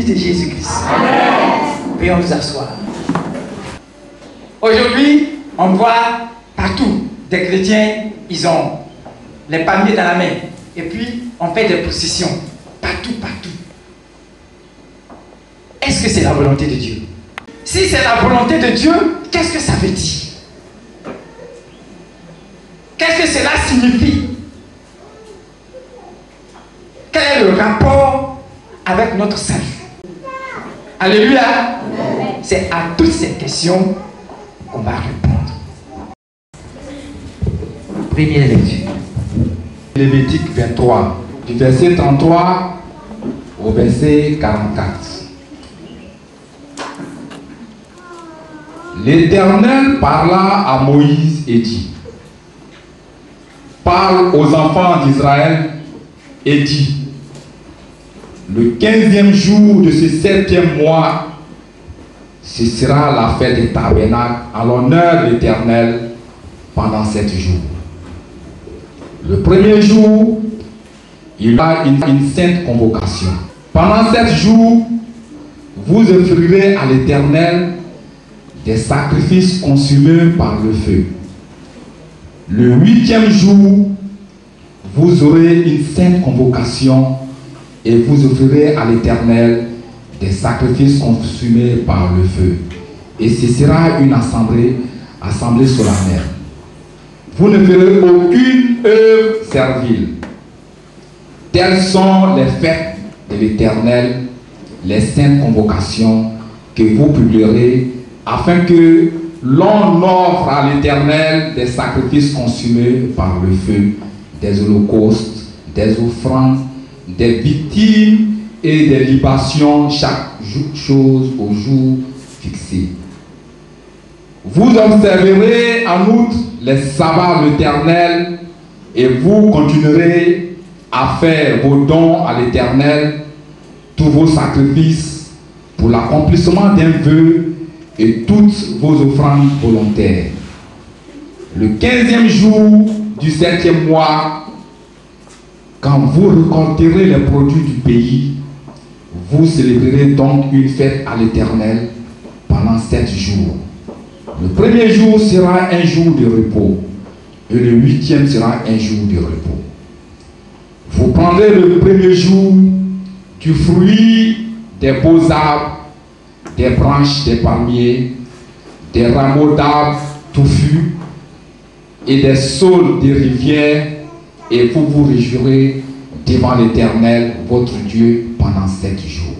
de Jésus-Christ. Veuillons nous asseoir. Aujourd'hui, on voit partout des chrétiens, ils ont les palmiers dans la main. Et puis, on fait des processions. Partout, partout. Est-ce que c'est la volonté de Dieu? Si c'est la volonté de Dieu, qu'est-ce que ça veut dire? Qu'est-ce que cela signifie? Quel est le rapport avec notre salut? Alléluia! C'est à toutes ces questions qu'on va répondre. Première lecture. Lévitique 23, du verset 33 au verset 44. L'Éternel parla à Moïse et dit: parle aux enfants d'Israël et dis: le 15e jour de ce 7e mois, ce sera la fête des tabernacles à l'honneur de l'Éternel pendant 7 jours. Le premier jour, il y a une sainte convocation. Pendant 7 jours, vous offrirez à l'Éternel des sacrifices consumés par le feu. Le 8e jour, vous aurez une sainte convocation et vous offrirez à l'Éternel des sacrifices consumés par le feu. Et ce sera une assemblée solennelle. Vous ne ferez aucune œuvre servile. Telles sont les fêtes de l'Éternel, les saintes convocations que vous publierez, afin que l'on offre à l'Éternel des sacrifices consumés par le feu, des holocaustes, des offrandes, des victimes et des libations, chaque chose au jour fixé. Vous observerez en outre les sabbats de l'Éternel et vous continuerez à faire vos dons à l'Éternel, tous vos sacrifices pour l'accomplissement d'un vœu et toutes vos offrandes volontaires. Le 15e jour du 7e mois, quand vous récolterez les produits du pays, vous célébrerez donc une fête à l'Éternel pendant 7 jours. Le premier jour sera un jour de repos et le 8e sera un jour de repos. Vous prendrez le premier jour du fruit des beaux arbres, des branches des palmiers, des rameaux d'arbres touffus et des saules des rivières, et vous vous réjouirez devant l'Éternel, votre Dieu, pendant 7 jours.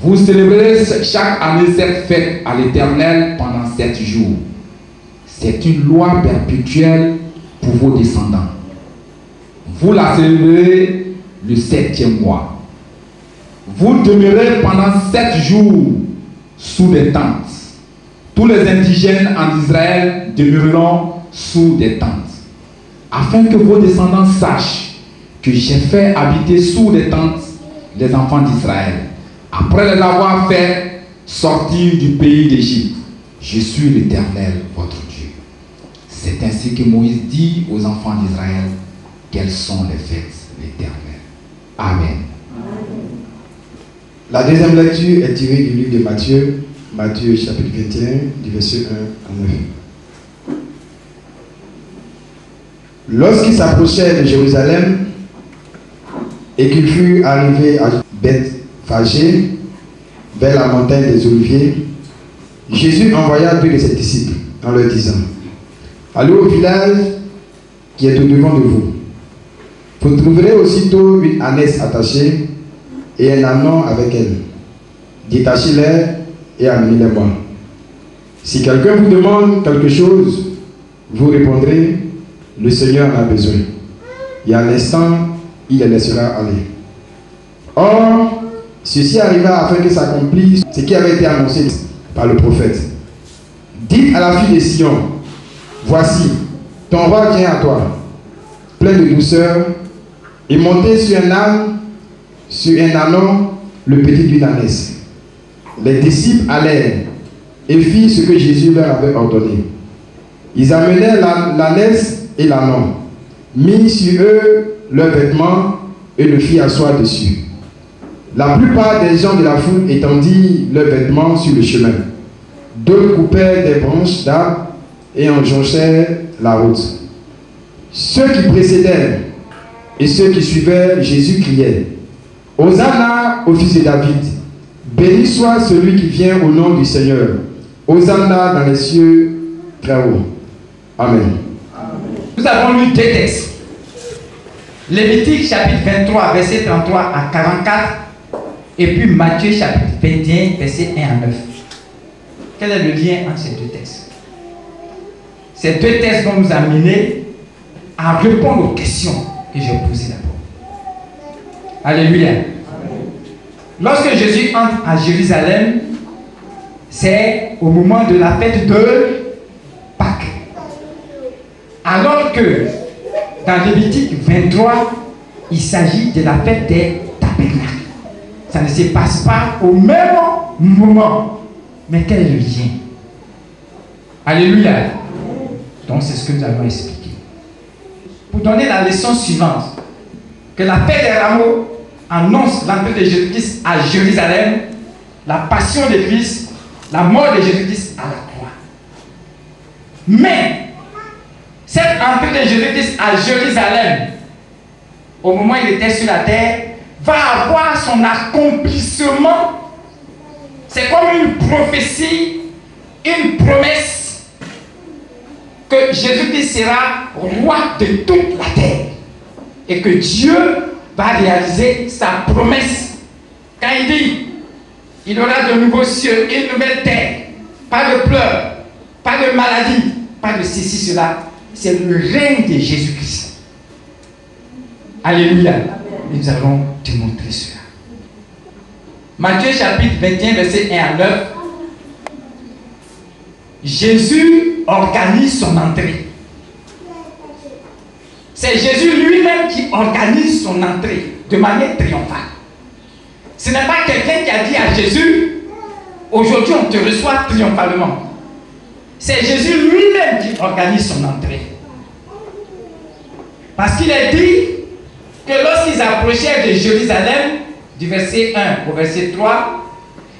Vous célébrerez chaque année cette fête à l'Éternel pendant 7 jours. C'est une loi perpétuelle pour vos descendants. Vous la célébrerez le 7e mois. Vous demeurez pendant 7 jours sous des tentes. Tous les indigènes en Israël demeureront sous des tentes, afin que vos descendants sachent que j'ai fait habiter sous des tentes les enfants d'Israël, après les avoir fait sortir du pays d'Égypte. Je suis l'Éternel, votre Dieu. C'est ainsi que Moïse dit aux enfants d'Israël quelles sont les fêtes de l'Éternel. Amen. La deuxième lecture est tirée du livre de Matthieu, Matthieu chapitre 21, du verset 1 à 9. Lorsqu'il s'approchait de Jérusalem et qu'il fut arrivé à Bethphagée, vers la montagne des Oliviers, Jésus envoya 2 de ses disciples en leur disant: allez au village qui est au-devant de vous. Vous trouverez aussitôt une ânesse attachée et un ânon avec elle. Détachez-les et amenez-les-moi. Si quelqu'un vous demande quelque chose, vous répondrez: le Seigneur en a besoin. Et à l'instant, il les laissera aller. Or, ceci arriva afin que s'accomplisse ce qui avait été annoncé par le prophète. Dites à la fille de Sion: voici, ton roi vient à toi, plein de douceur, et montez sur un âne, sur un ânon, le petit d'une ânesse. Les disciples allèrent et firent ce que Jésus leur avait ordonné. Ils amenèrent l'ânesse et l'ânon, mirent sur eux leurs vêtements et le firent asseoir dessus. La plupart des gens de la foule étendirent leurs vêtements sur le chemin. D'autres coupèrent des branches d'arbres et en jonchèrent la route. Ceux qui précédèrent et ceux qui suivaient Jésus criaient: Hosanna au fils de David! Béni soit celui qui vient au nom du Seigneur! Hosanna dans les cieux très haut. Amen. Nous avons lu deux textes. Lévitique chapitre 23, verset 33 à 44. Et puis Matthieu chapitre 21, verset 1 à 9. Quel est le lien entre ces deux textes? Ces deux textes vont nous amener à répondre aux questions que j'ai posées d'abord. Alléluia. Lorsque Jésus entre à Jérusalem, c'est au moment de la fête de Pâques. Alors que dans Lévitique 23, il s'agit de la fête des tabernacles. Ça ne se passe pas au même moment. Mais quel est le lien? Alléluia. Donc c'est ce que nous allons expliquer. Pour donner la leçon suivante, que la fête des rameaux annonce l'entrée de Jésus-Christ à Jérusalem, la passion de Christ, la mort de Jésus-Christ à la croix. Mais cette entrée de Jésus-Christ à Jérusalem, au moment où il était sur la terre, va avoir son accomplissement. C'est comme une prophétie, une promesse que Jésus-Christ sera roi de toute la terre et que Dieu va réaliser sa promesse. Quand il dit il y aura de nouveaux cieux et une nouvelle terre, pas de pleurs, pas de maladie, pas de ceci, cela, c'est le règne de Jésus-Christ. Alléluia. Et nous allons te montrer cela. Matthieu chapitre 21, verset 1 à 9. Jésus organise son entrée. C'est Jésus lui-même qui organise son entrée de manière triomphale. Ce n'est pas quelqu'un qui a dit à Jésus, aujourd'hui on te reçoit triomphalement. C'est Jésus lui-même qui organise son entrée. Parce qu'il est dit que lorsqu'ils approchèrent de Jérusalem, du verset 1 au verset 3,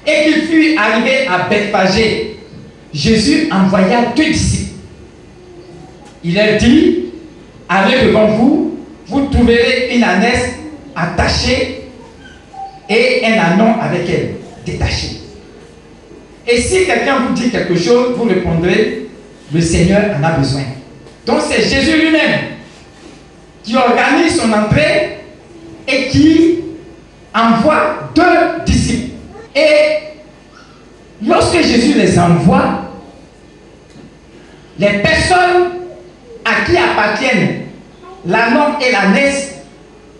et qu'il fut arrivé à Bethphagée, Jésus envoya 2 disciples. Il leur dit: allez devant vous, vous trouverez une ânesse attachée et un ânon avec elle, détaché. Et si quelqu'un vous dit quelque chose, vous répondrez: le Seigneur en a besoin. Donc c'est Jésus lui-même qui organise son entrée et qui envoie 2 disciples. Et lorsque Jésus les envoie, les personnes à qui appartiennent l'ânon et l'ânesse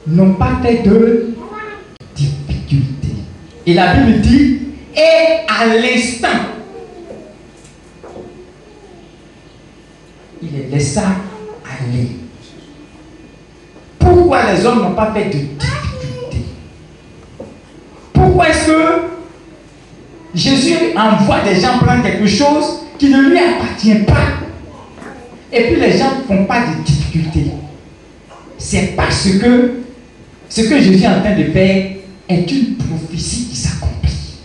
n'ont pas fait de difficulté. Et la Bible dit: et à l'instant, il les laissa aller. Pourquoi les hommes n'ont pas fait de difficulté? Pourquoi est-ce que Jésus envoie des gens prendre quelque chose qui ne lui appartient pas et puis les gens ne font pas de difficulté? C'est parce que ce que Jésus est en train de faire est une prophétie qui s'accomplit.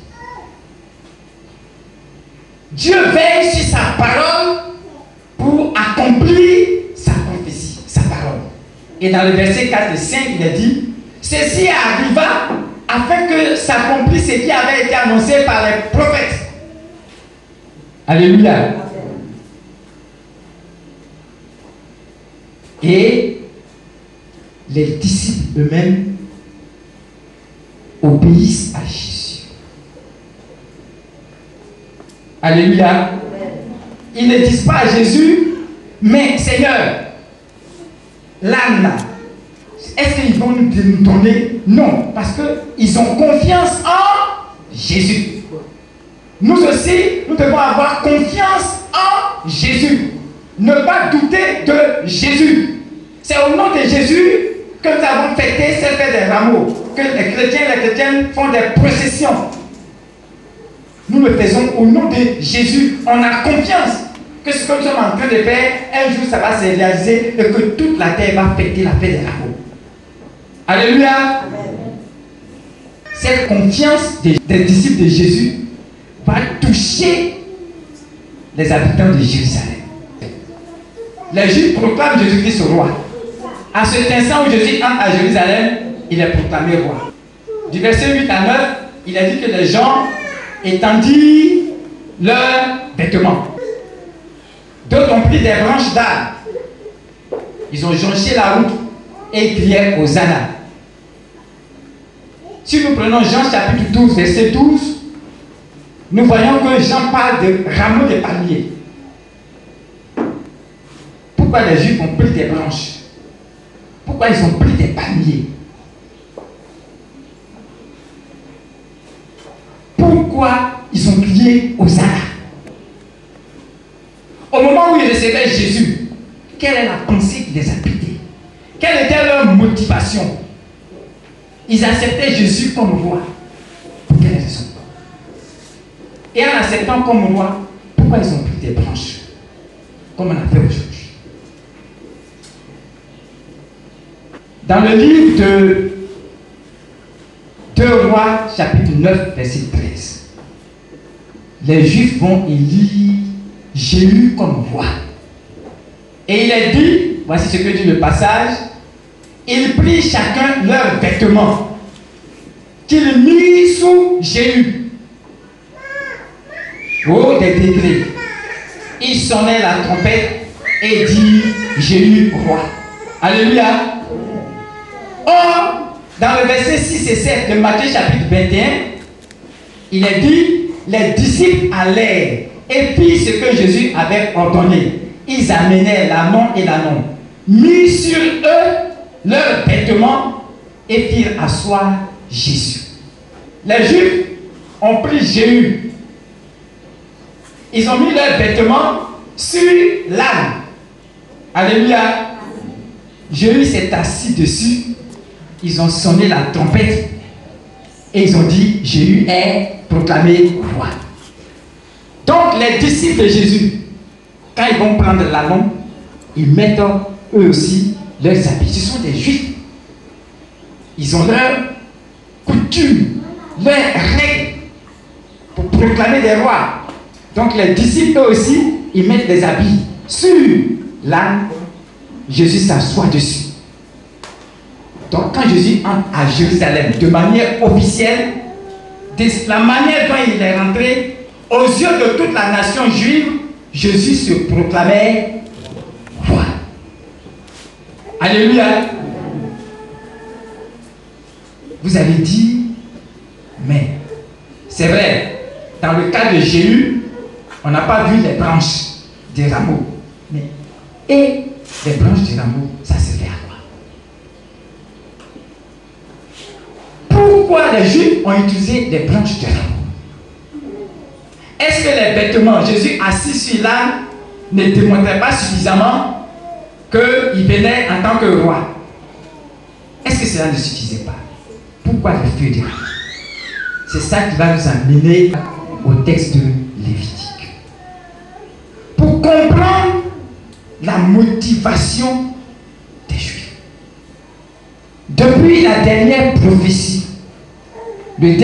Dieu veille sur sa parole pour accomplir sa prophétie, sa parole. Et dans le verset 4 et 5, il a dit: ceci arriva afin que s'accomplisse ce qui avait été annoncé par les prophètes. Alléluia. Et les disciples eux-mêmes obéissent à Jésus. Alléluia. Ils ne disent pas à Jésus: mais Seigneur, l'âne, est-ce qu'ils vont nous donner? Non, parce qu'ils ont confiance en Jésus. Nous aussi, nous devons avoir confiance en Jésus. Ne pas douter de Jésus. C'est au nom de Jésus que nous avons fêté cette fête des rameaux, que les chrétiens et les chrétiennes font des processions. Nous le faisons au nom de Jésus. On a confiance que ce que nous sommes en train de faire, un jour ça va se réaliser et que toute la terre va fêter la fête des rameaux. Alléluia. cette confiance des disciples de Jésus va toucher les habitants de Jérusalem. Les Juifs proclament Jésus-Christ roi. À cet instant où Jésus entre à Jérusalem, il est proclamé roi. Du verset 8 à 9, il a dit que les gens étendirent leurs vêtements. D'autres ont pris des branches d'arbres. Ils ont jonché la route et criaient Hosanna. Si nous prenons Jean chapitre 12, verset 12, nous voyons que Jean parle de rameaux de palmiers. Pourquoi les Juifs ont pris des branches? Pourquoi ils ont pris des palmiers? Pourquoi ils ont crié Hosanna? Au moment où ils recevaient Jésus, quelle est la pensée qui les a guidés? Quelle était leur motivation? Ils acceptaient Jésus comme roi. Pour quelle raison? Et en acceptant comme roi, pourquoi ils ont pris des branches? Comme on a fait aujourd'hui. Dans le livre de 2 Rois, chapitre 9, verset 13, les Juifs vont élire Jéhu comme roi. Et il est dit, voici ce que dit le passage, ils prirent chacun leurs vêtements, qu'ils mirent sous Jéhu. Au des degrés, ils sonnaient la trompette et dirent Jéhu roi. Alléluia. Or, dans le verset 6 et 7 de Matthieu chapitre 21, il est dit, les disciples allèrent et firent ce que Jésus avait ordonné. Ils amenèrent l'amont et l'anon, mirent sur eux leurs vêtements et firent asseoir Jésus. Les Juifs ont pris Jéhu. Ils ont mis leurs vêtements sur l'âne. Alléluia. Jéhu s'est assis dessus. Ils ont sonné la trompette et ils ont dit Jéhu est proclamé roi. Donc les disciples de Jésus, quand ils vont prendre l'ânon, ils mettent eux aussi leurs habits. Ce sont des Juifs. Ils ont leurs coutumes, leurs règles pour proclamer des rois. Donc les disciples eux aussi, ils mettent des habits sur l'âne. Jésus s'assoit dessus. Donc quand Jésus entre à Jérusalem de manière officielle, de la manière dont il est rentré, aux yeux de toute la nation juive, Jésus se proclamait roi. Alléluia. Vous avez dit, mais c'est vrai, dans le cas de Jéhu, on n'a pas vu les branches des rameaux. Mais, et les branches des rameaux, ça servait à quoi? Pourquoi les Juifs ont utilisé les branches de rameaux? Est-ce que les vêtements, Jésus assis sur l'âne, ne démontraient pas suffisamment qu'il venait en tant que roi? Est-ce que cela ne suffisait pas? Pourquoi le feu de rameaux? C'est ça qui va nous amener au texte de Lévitique. Pour comprendre la motivation des Juifs. Depuis la dernière prophétie, le